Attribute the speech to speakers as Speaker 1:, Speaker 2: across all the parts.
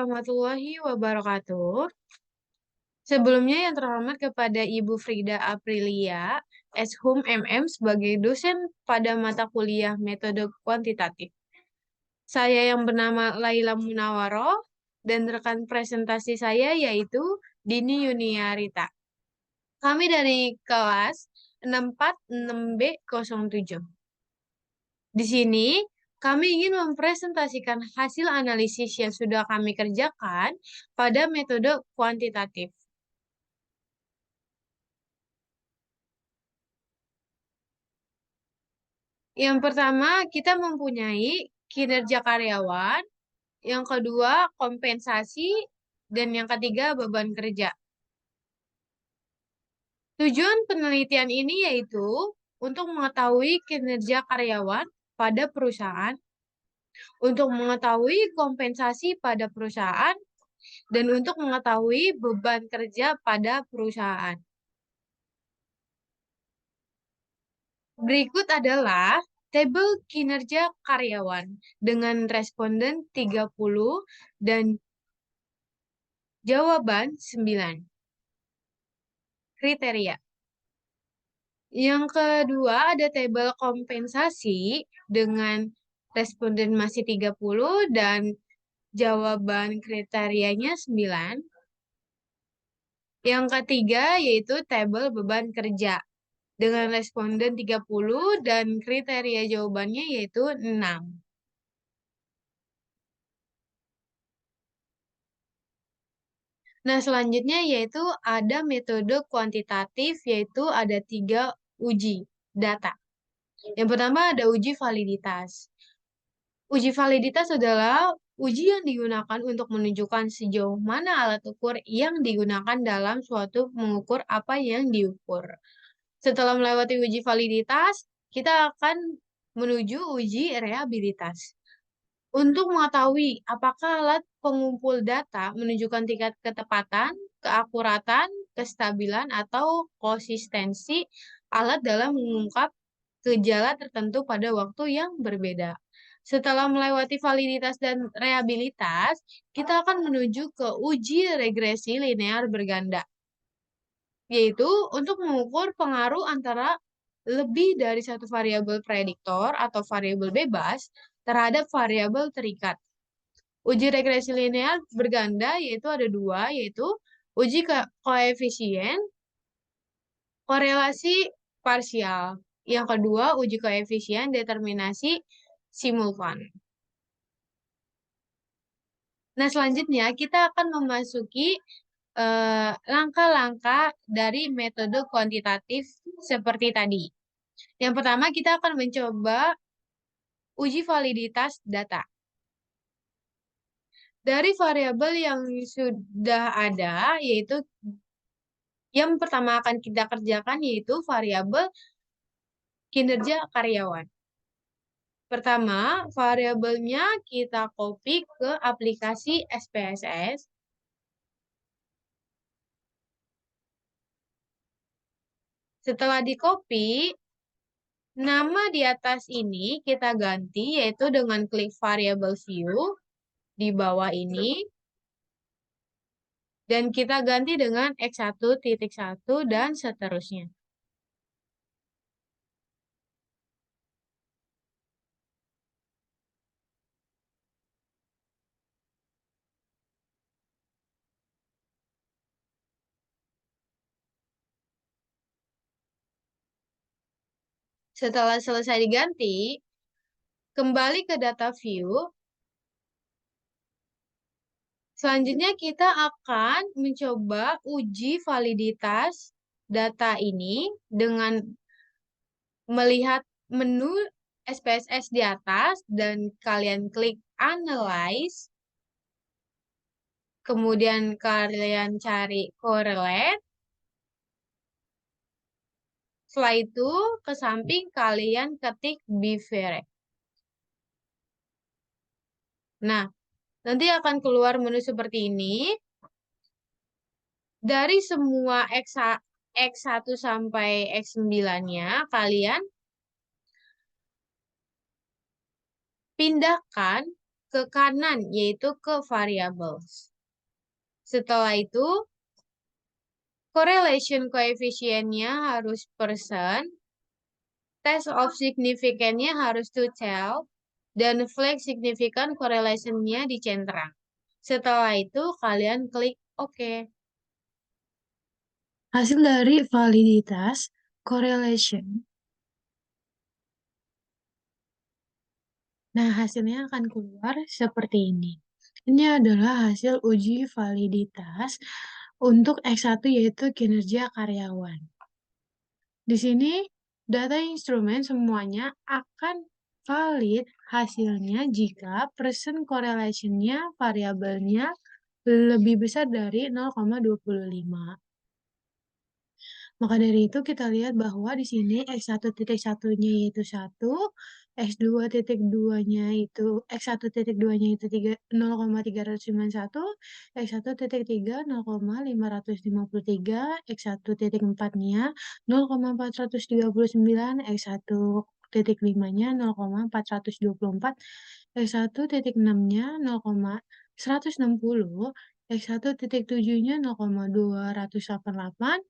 Speaker 1: warahmatullahi wabarakatuh. Sebelumnya yang terhormat kepada Ibu Frida Aprilia, Shum MM sebagai dosen pada mata kuliah metode kuantitatif. Saya yang bernama Laila Munawaroh dan rekan presentasi saya yaitu Dini Yuniarita. Kami dari kelas 646B07. Di sini kami ingin mempresentasikan hasil analisis yang sudah kami kerjakan pada metode kuantitatif. Yang pertama, kita mempunyai kinerja karyawan. Yang kedua, kompensasi. Dan yang ketiga, beban kerja. Tujuan penelitian ini yaitu untuk mengetahui kinerja karyawan pada perusahaan, untuk mengetahui kompensasi pada perusahaan, dan untuk mengetahui beban kerja pada perusahaan. Berikut adalah tabel kinerja karyawan dengan responden 30 dan jawaban 9. Kriteria. Yang kedua ada tabel kompensasi dengan responden masih 30 dan jawaban kriterianya 9. Yang ketiga yaitu tabel beban kerja dengan responden 30 dan kriteria jawabannya yaitu 6. Nah, selanjutnya yaitu ada metode kuantitatif, yaitu ada 3 uji data. Yang pertama ada uji validitas. Uji validitas adalah uji yang digunakan untuk menunjukkan sejauh mana alat ukur yang digunakan dalam suatu mengukur apa yang diukur. Setelah melewati uji validitas, kita akan menuju uji reliabilitas. Untuk mengetahui apakah alat pengumpul data menunjukkan tingkat ketepatan, keakuratan, kestabilan, atau konsistensi alat dalam mengungkap gejala tertentu pada waktu yang berbeda. Setelah melewati validitas dan reliabilitas, kita akan menuju ke uji regresi linear berganda, yaitu untuk mengukur pengaruh antara lebih dari satu variabel prediktor atau variabel bebas terhadap variabel terikat. Uji regresi linear berganda yaitu ada 2, yaitu uji koefisien, korelasi parsial. Yang kedua, uji koefisien determinasi simultan. Nah, selanjutnya kita akan memasuki langkah-langkah dari metode kuantitatif seperti tadi. Yang pertama, kita akan mencoba uji validitas data. Dari variabel yang sudah ada, yaitu yang pertama akan kita kerjakan yaitu variabel kinerja karyawan. Pertama, variabelnya kita copy ke aplikasi SPSS. Setelah di-copy, nama di atas ini kita ganti yaitu dengan klik variable view di bawah ini. Dan kita ganti dengan X1.1 dan seterusnya. Setelah selesai diganti, kembali ke data view. Selanjutnya kita akan mencoba uji validitas data ini dengan melihat menu SPSS di atas dan kalian klik Analyze. Kemudian kalian cari Correlate. Setelah itu ke samping kalian ketik Bivariate. Nah, nanti akan keluar menu seperti ini. Dari semua X1 sampai X9-nya, kalian pindahkan ke kanan, yaitu ke variables. Setelah itu, correlation koefisiennya harus persen, test of significance-nya harus to tell, dan flag significant correlation-nya dicentang. Setelah itu, kalian klik OK. Hasil dari validitas correlation. Nah, hasilnya akan keluar seperti ini. Ini adalah hasil uji validitas untuk X1 yaitu kinerja karyawan. Di sini data instrumen semuanya akan valid hasilnya jika persen correlation-nya variabelnya lebih besar dari 0,25. Maka dari itu kita lihat bahwa di sini X1.1-nya yaitu 1, X2.2-nya itu X1.2-nya itu 0,391, X1.3 0,553, X1.4-nya 0,439, X1.5-nya 0,424, X1.6-nya 0,160, X1.7-nya 0,288,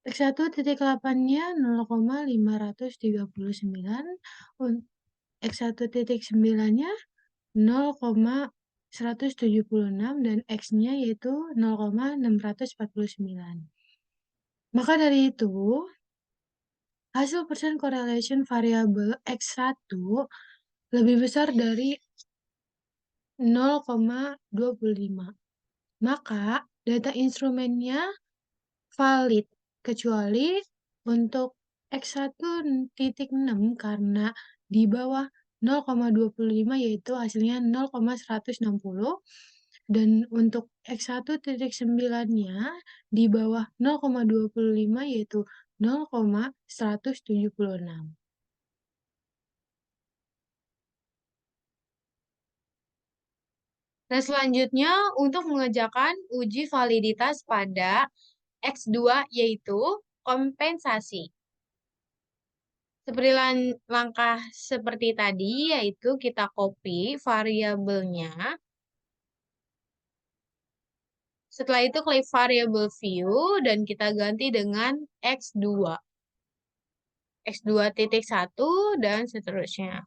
Speaker 1: X1.8-nya 0,539, X1.9-nya 0,176, dan X-nya yaitu 0,649. Maka dari itu, hasil persen correlation variabel X1 lebih besar dari 0,25. Maka data instrumennya valid, kecuali untuk X1.6 karena di bawah 0,25 yaitu hasilnya 0,160, dan untuk X1.9-nya di bawah 0,25 yaitu 0,176. Nah, selanjutnya untuk mengerjakan uji validitas pada X2 yaitu kompensasi. Seperti langkah seperti tadi, yaitu kita copy variabelnya. Setelah itu klik variable view dan kita ganti dengan X2. X2.1 dan seterusnya.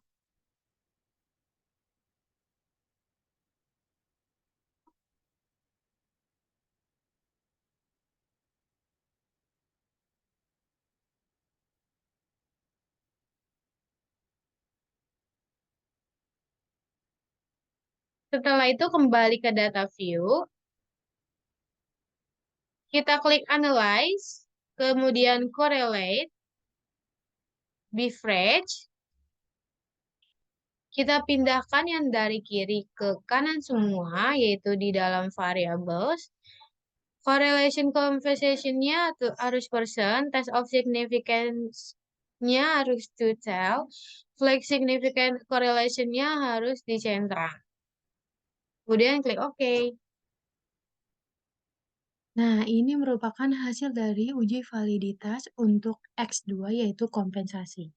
Speaker 1: Setelah itu kembali ke data view. Kita klik analyze, kemudian correlate, beverage. Kita pindahkan yang dari kiri ke kanan semua, yaitu di dalam variables. Correlation conversation-nya harus persen, test of significance-nya harus to tell, flag significant correlation-nya harus dicentang. Kemudian klik OK. Nah, ini merupakan hasil dari uji validitas untuk X2 yaitu kompensasi.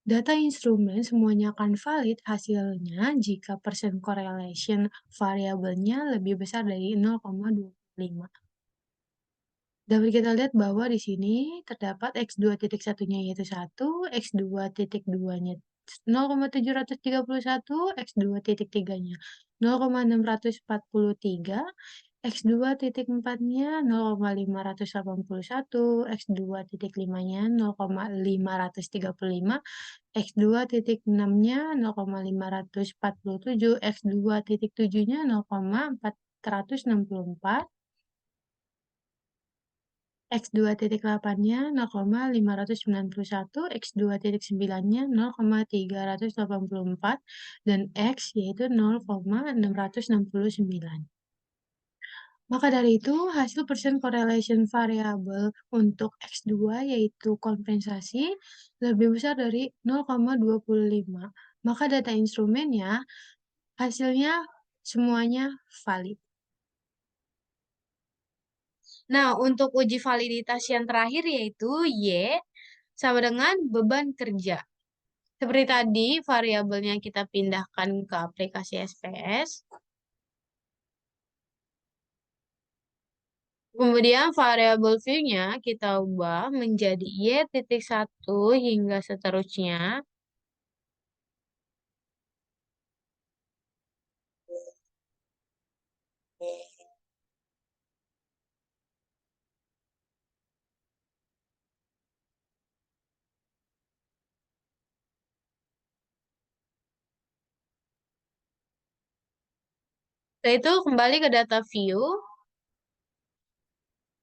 Speaker 1: Data instrumen semuanya akan valid hasilnya jika persen correlation variabelnya lebih besar dari 0,25. Dapat kita lihat bahwa di sini terdapat X2.1-nya yaitu 1, X2.2-nya 0,731, X2.3-nya 0,643, X2.4-nya 0,581, X2.5-nya 0,535, X2.6-nya 0,547, X2.7-nya 0,464, X2.8-nya 0,591, X2.9-nya 0,384, dan X yaitu 0,669. Maka dari itu, hasil persen correlation variable untuk X2 yaitu kompensasi lebih besar dari 0,25. Maka data instrumennya hasilnya semuanya valid. Nah, untuk uji validitas yang terakhir yaitu Y sama dengan beban kerja. Seperti tadi, variabelnya kita pindahkan ke aplikasi SPS. Kemudian variabel view-nya kita ubah menjadi Y.1 hingga seterusnya. Setelah itu kembali ke data view,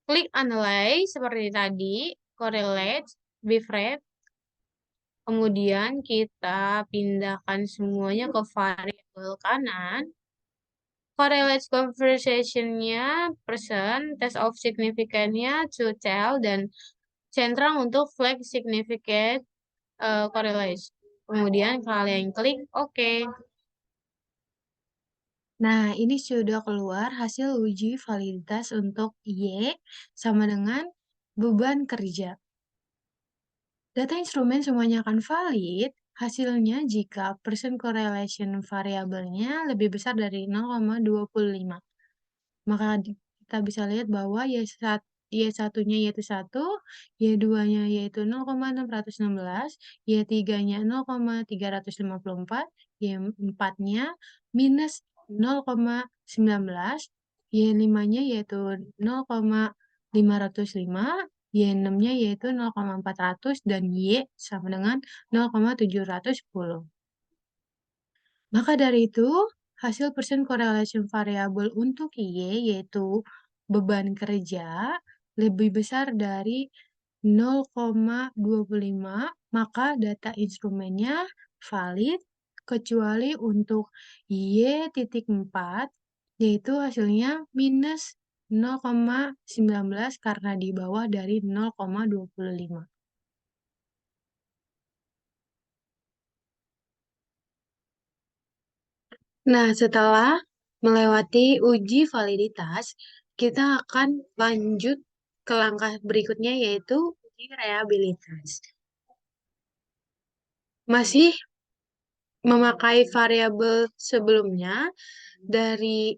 Speaker 1: klik analyze seperti tadi, correlate, biframe, kemudian kita pindahkan semuanya ke variabel kanan. Correlate conversation-nya persen, test of significance-nya to tell, dan central untuk flag significant correlation. Kemudian kalian klik OK. Nah, ini sudah keluar hasil uji validitas untuk Y sama dengan beban kerja. Data instrumen semuanya akan valid, hasilnya jika percent correlation variabelnya lebih besar dari 0,25. Maka kita bisa lihat bahwa Y1-nya yaitu 1, Y2-nya yaitu 0,616, Y3-nya 0,354, Y4-nya minus 0,19, Y5-nya yaitu 0,505, Y6-nya yaitu 0,400, dan Y sama dengan 0,710. Maka dari itu, hasil persen correlation variable untuk Y yaitu beban kerja lebih besar dari 0,25, maka data instrumennya valid kecuali untuk Y.4 yaitu hasilnya minus 0,19 karena di bawah dari 0,25. Nah, setelah melewati uji validitas, kita akan lanjut ke langkah berikutnya yaitu uji reliabilitas. Masih memakai variabel sebelumnya dari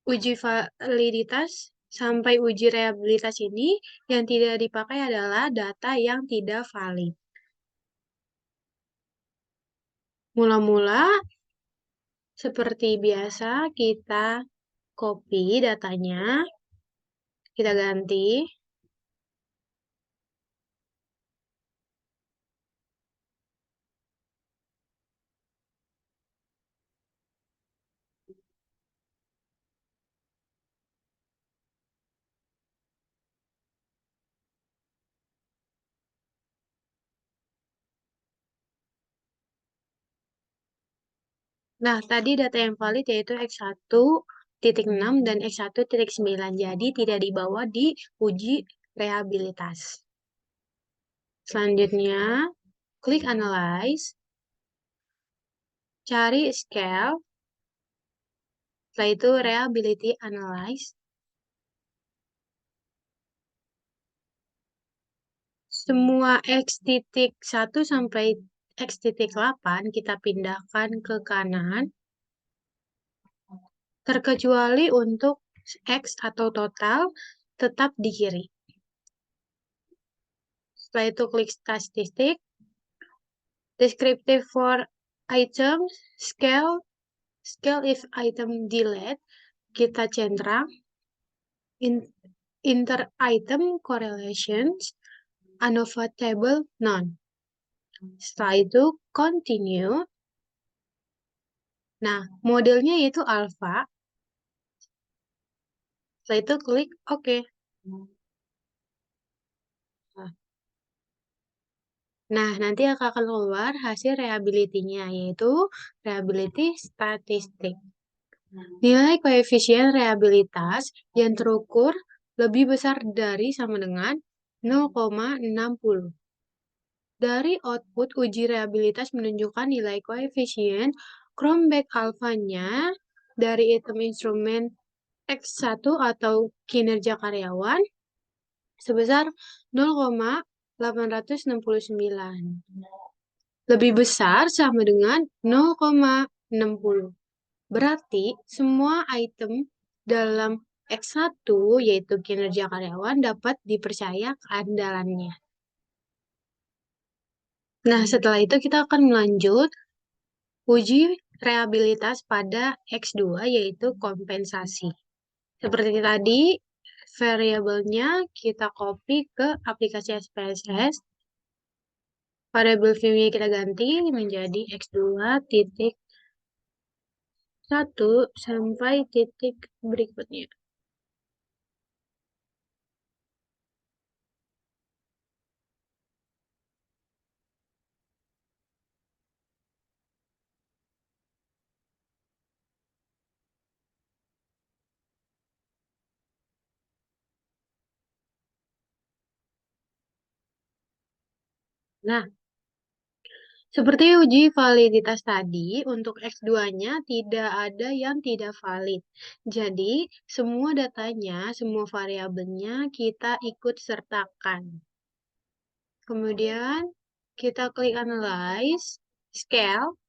Speaker 1: uji validitas sampai uji reliabilitas ini yang tidak dipakai adalah data yang tidak valid. Mula-mula seperti biasa kita copy datanya, kita ganti. Nah, tadi data yang valid yaitu X1.6 dan X1.9. Jadi tidak dibawa di uji reliabilitas. Selanjutnya, klik Analyze, cari Scale, setelah itu Reliability Analyze. Semua X.1 sampai X.8 kita pindahkan ke kanan, terkecuali untuk X atau total tetap di kiri. Setelah itu klik statistik, descriptive for item, scale if item delete, kita centang, inter-item correlations, ANOVA table none. Setelah itu continue. Nah, modelnya yaitu alpha. Setelah itu klik OK. Nah, nanti akan keluar hasil reliability-nya, yaitu reliability statistik. Nilai koefisien reliabilitas yang terukur lebih besar dari sama dengan 0,60. Dari output uji reliabilitas menunjukkan nilai koefisien Cronbach alfanya dari item instrumen X1 atau kinerja karyawan sebesar 0,869. lebih besar sama dengan 0,60. Berarti semua item dalam X1 yaitu kinerja karyawan dapat dipercaya keandalannya. Nah, setelah itu kita akan melanjut uji reliabilitas pada X2 yaitu kompensasi. Seperti tadi, variabelnya kita copy ke aplikasi SPSS. Variabel view-nya kita ganti menjadi X2 titik 1 sampai titik berikutnya. Nah, seperti uji validitas tadi, untuk X2-nya tidak ada yang tidak valid. Jadi, semua datanya, semua variabelnya kita ikut sertakan. Kemudian, kita klik Analyze, Scale,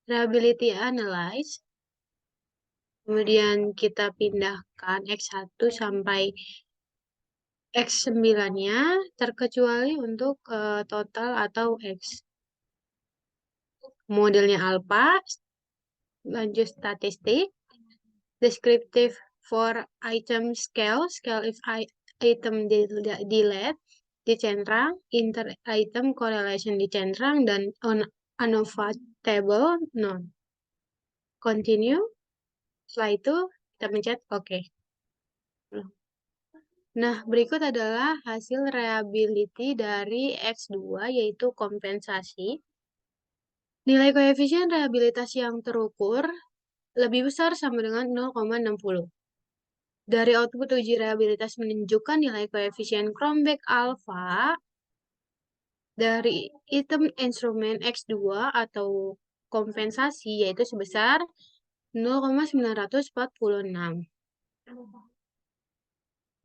Speaker 1: Reliability Analyze. Kemudian kita pindahkan X1 sampai X9-nya, terkecuali untuk total atau X. Modelnya alpha, lanjut statistik, descriptive for item scale, scale if item delete, dicentrang, inter item correlation dicentrang, dan ANOVA table non. Continue. Setelah itu kita pencet OK. Nah, berikut adalah hasil reliability dari X2 yaitu kompensasi. Nilai koefisien reliabilitas yang terukur lebih besar sama dengan 0,60. Dari output uji reliabilitas menunjukkan nilai koefisien Cronbach alpha dari item instrumen X2 atau kompensasi yaitu sebesar 0,946.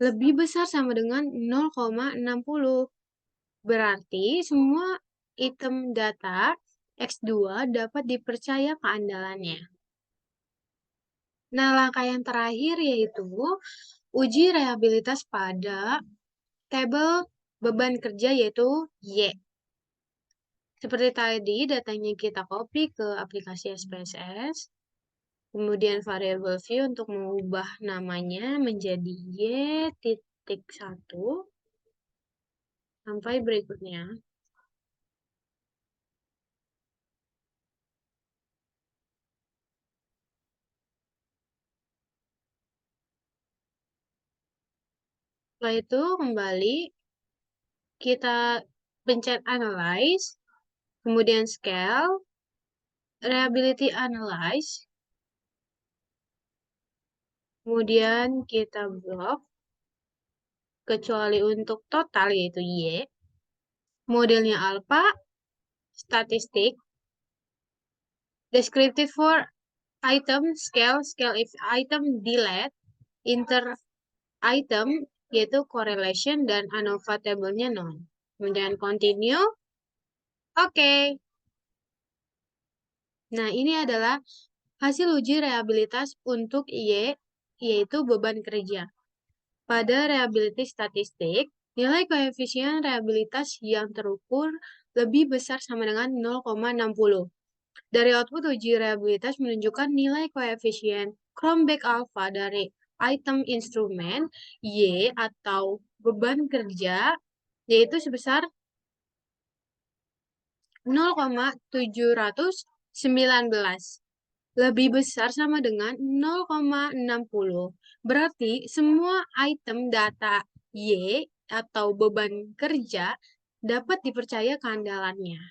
Speaker 1: Lebih besar sama dengan 0,60. Berarti semua item data X2 dapat dipercaya keandalannya. Nah, langkah yang terakhir yaitu uji reliabilitas pada tabel beban kerja yaitu Y. Seperti tadi, datanya kita copy ke aplikasi SPSS. Kemudian variable view untuk mengubah namanya menjadi Y titik 1 sampai berikutnya. Setelah itu kembali kita pencet analyze, kemudian scale, reliability analyze, kemudian kita blok, kecuali untuk total yaitu Y, modelnya alpha, statistik, descriptive for item, scale, scale if item delete, inter item yaitu correlation dan ANOVA table-nya non. Kemudian continue, oke. Nah, ini adalah hasil uji reliabilitas untuk Y, yaitu beban kerja. Pada reliability statistik, nilai koefisien reliabilitas yang terukur lebih besar sama dengan 0,60. Dari output uji reliabilitas menunjukkan nilai koefisien Cronbach alpha dari item instrumen Y atau beban kerja yaitu sebesar 0,719. Lebih besar sama dengan 0,60. Berarti semua item data Y atau beban kerja dapat dipercaya keandalannya.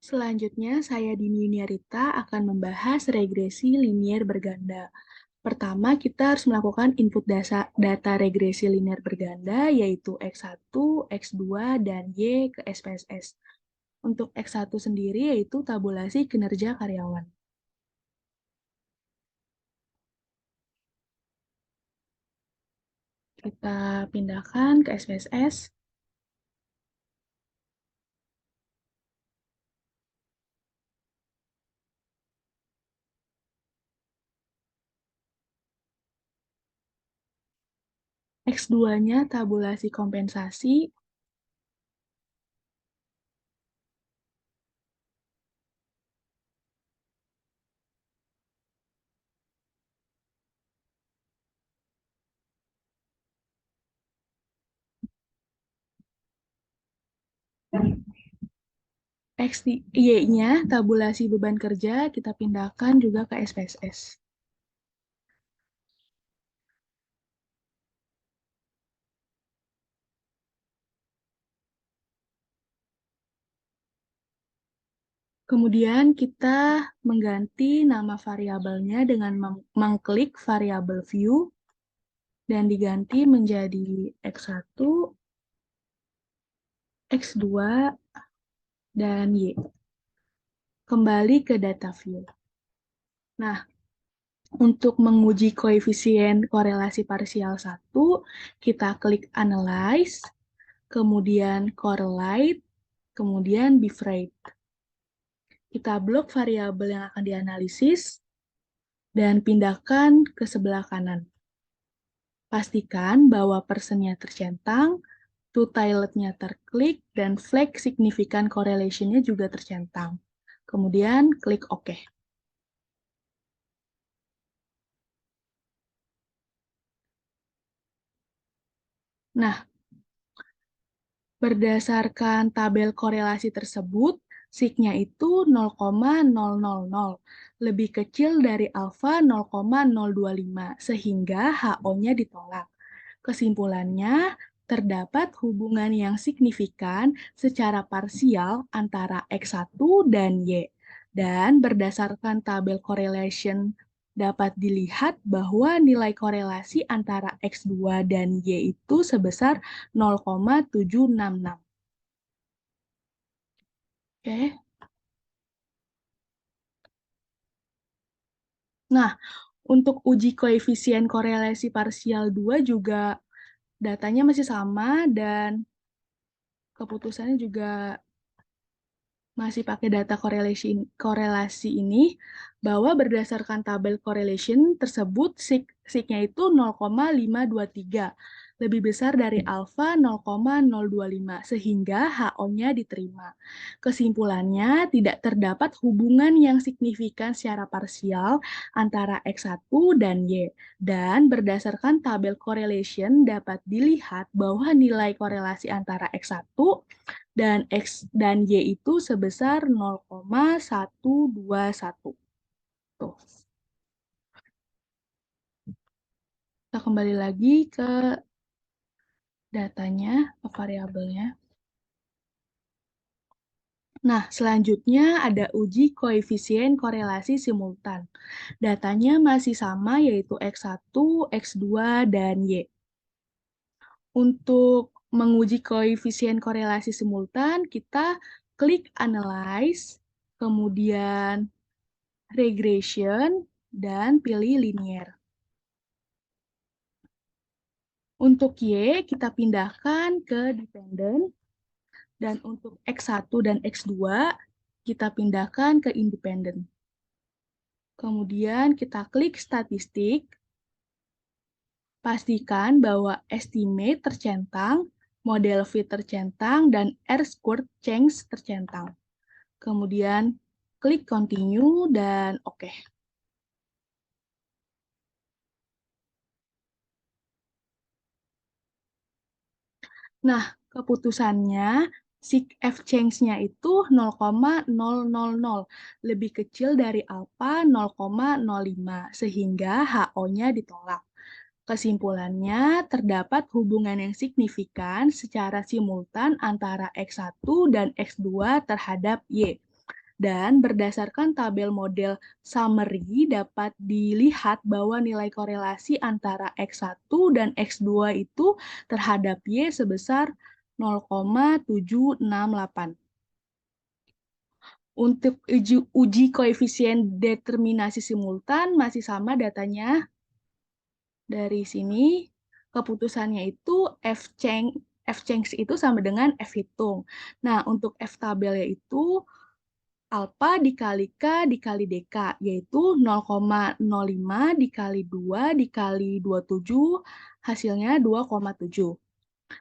Speaker 2: Selanjutnya, saya Dini Yuniarita akan membahas regresi linier berganda. Pertama, kita harus melakukan input data regresi linier berganda, yaitu X1, X2, dan Y ke SPSS. Untuk X1 sendiri, yaitu tabulasi kinerja karyawan. Kita pindahkan ke SPSS. X2-nya tabulasi kompensasi. Y-nya tabulasi beban kerja kita pindahkan juga ke SPSS. Kemudian kita mengganti nama variabelnya dengan mengklik variabel view dan diganti menjadi X1, X2, dan Y. Kembali ke data view. Nah, untuk menguji koefisien korelasi parsial 1, kita klik Analyze, kemudian Correlate, kemudian Bifrate. Kita blok variabel yang akan dianalisis, dan pindahkan ke sebelah kanan. Pastikan bahwa persennya tercentang, two-tilednya terklik, dan flag significant correlation-nya juga tercentang. Kemudian klik OK. Nah, berdasarkan tabel korelasi tersebut, sig-nya itu 0,000, lebih kecil dari alfa 0,025, sehingga HO-nya ditolak. Kesimpulannya, terdapat hubungan yang signifikan secara parsial antara X1 dan Y. Dan berdasarkan tabel correlation dapat dilihat bahwa nilai korelasi antara X2 dan Y itu sebesar 0,766. Oke. Nah, untuk uji koefisien korelasi parsial 2 juga datanya masih sama dan keputusannya juga masih pakai data korelasi ini, bahwa berdasarkan tabel correlation tersebut, sig-nya itu 0,523, lebih besar dari alfa 0,025, sehingga HO-nya diterima. Kesimpulannya, tidak terdapat hubungan yang signifikan secara parsial antara X1 dan Y, dan berdasarkan tabel correlation dapat dilihat bahwa nilai korelasi antara X1 dan X dan Y itu sebesar 0,121. Tuh. Kita kembali lagi ke datanya, ke variabelnya. Nah, selanjutnya ada uji koefisien korelasi simultan. Datanya masih sama, yaitu X1, X2, dan Y. Untuk menguji koefisien korelasi simultan, kita klik Analyze, kemudian Regression, dan pilih Linear. Untuk Y, kita pindahkan ke Dependent, dan untuk X1 dan X2, kita pindahkan ke Independent. Kemudian kita klik Statistik, pastikan bahwa Estimate tercentang, Model Fit tercentang, dan R-Squared Change tercentang. Kemudian klik Continue, dan OK. Nah, keputusannya, sig F change-nya itu 0,000, lebih kecil dari alfa 0,05, sehingga HO-nya ditolak. Kesimpulannya, terdapat hubungan yang signifikan secara simultan antara X1 dan X2 terhadap Y. Dan berdasarkan tabel model summary dapat dilihat bahwa nilai korelasi antara X1 dan X2 itu terhadap Y sebesar 0,768. Untuk uji koefisien determinasi simultan masih sama datanya. Dari sini keputusannya itu F change itu sama dengan F hitung. Nah, untuk F tabelnya itu alfa dikali K dikali DK, yaitu 0,05 dikali 2 dikali 27 hasilnya 2,7.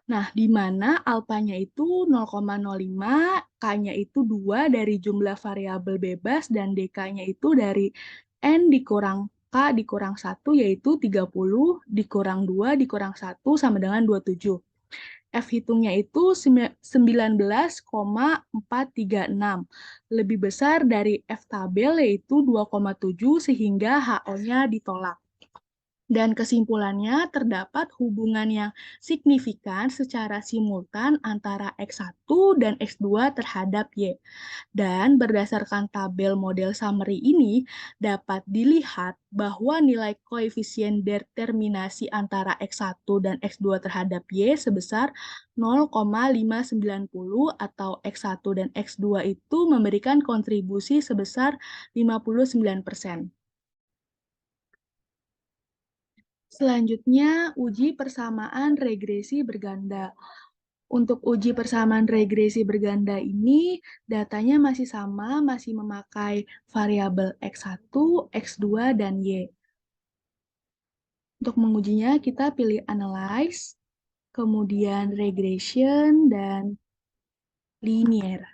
Speaker 2: Nah, di mana alpanya itu 0,05, K-nya itu 2 dari jumlah variabel bebas, dan DK-nya itu dari N dikurang K dikurang 1, yaitu 30, dikurang 2, dikurang 1, sama dengan 27. F hitungnya itu 19,436. Lebih besar dari F tabel, yaitu 2,7, sehingga HO-nya ditolak. Dan kesimpulannya, terdapat hubungan yang signifikan secara simultan antara X1 dan X2 terhadap Y. Dan berdasarkan tabel model summary ini, dapat dilihat bahwa nilai koefisien determinasi antara X1 dan X2 terhadap Y sebesar 0,590, atau X1 dan X2 itu memberikan kontribusi sebesar 59%. Selanjutnya, uji persamaan regresi berganda. Untuk uji persamaan regresi berganda ini, datanya masih sama, masih memakai variabel X1, X2, dan Y. Untuk mengujinya, kita pilih Analyze, kemudian Regression, dan Linear.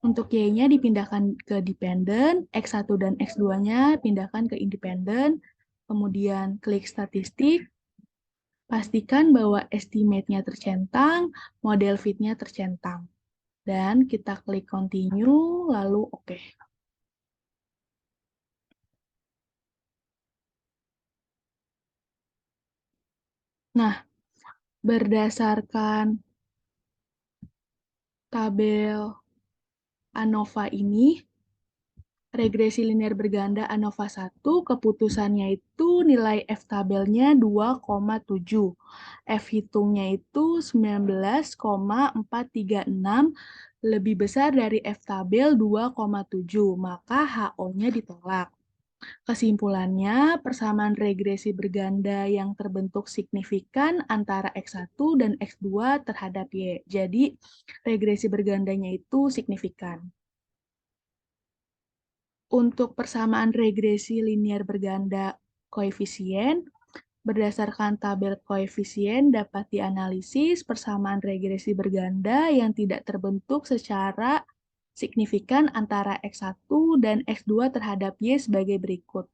Speaker 2: Untuk Y-nya dipindahkan ke dependent, X1 dan X2-nya pindahkan ke independent, kemudian klik statistik. Pastikan bahwa estimate-nya tercentang, model fit-nya tercentang. Dan kita klik continue, lalu oke. Nah, berdasarkan tabel ANOVA ini, regresi linear berganda ANOVA 1, keputusannya itu nilai F tabelnya 2,7. F hitungnya itu 19,436, lebih besar dari F tabel 2,7, maka HO-nya ditolak. Kesimpulannya, persamaan regresi berganda yang terbentuk signifikan antara X1 dan X2 terhadap Y. Jadi, regresi bergandanya itu signifikan. Untuk persamaan regresi linear berganda koefisien, berdasarkan tabel koefisien dapat dianalisis persamaan regresi berganda yang tidak terbentuk secara signifikan antara X1 dan X2 terhadap Y sebagai berikut,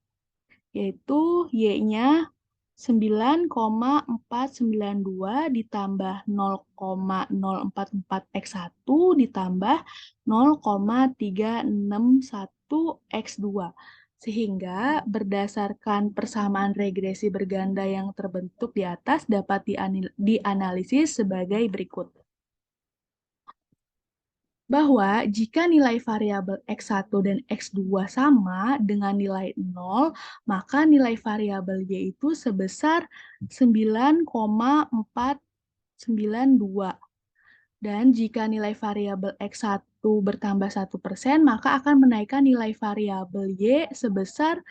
Speaker 2: yaitu Y-nya 9,492 ditambah 0,044 X1 ditambah 0,361 X2. Sehingga berdasarkan persamaan regresi berganda yang terbentuk di atas dapat dianalisis sebagai berikut. Bahwa jika nilai variabel X1 dan X2 sama dengan nilai 0, maka nilai variabel Y itu sebesar 9,492. Dan jika nilai variabel X1 bertambah 1%, maka akan menaikkan nilai variabel Y sebesar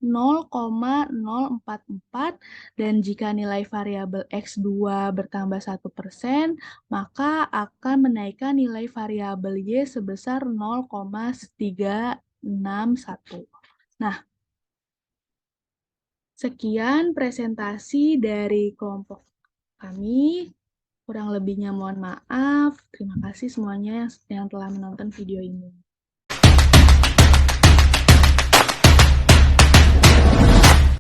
Speaker 2: 0,044, dan jika nilai variabel X2 bertambah 1%, maka akan menaikkan nilai variabel Y sebesar 0,361. Nah, sekian presentasi dari kelompok kami. Kurang lebihnya mohon maaf. Terima kasih semuanya yang telah menonton video ini.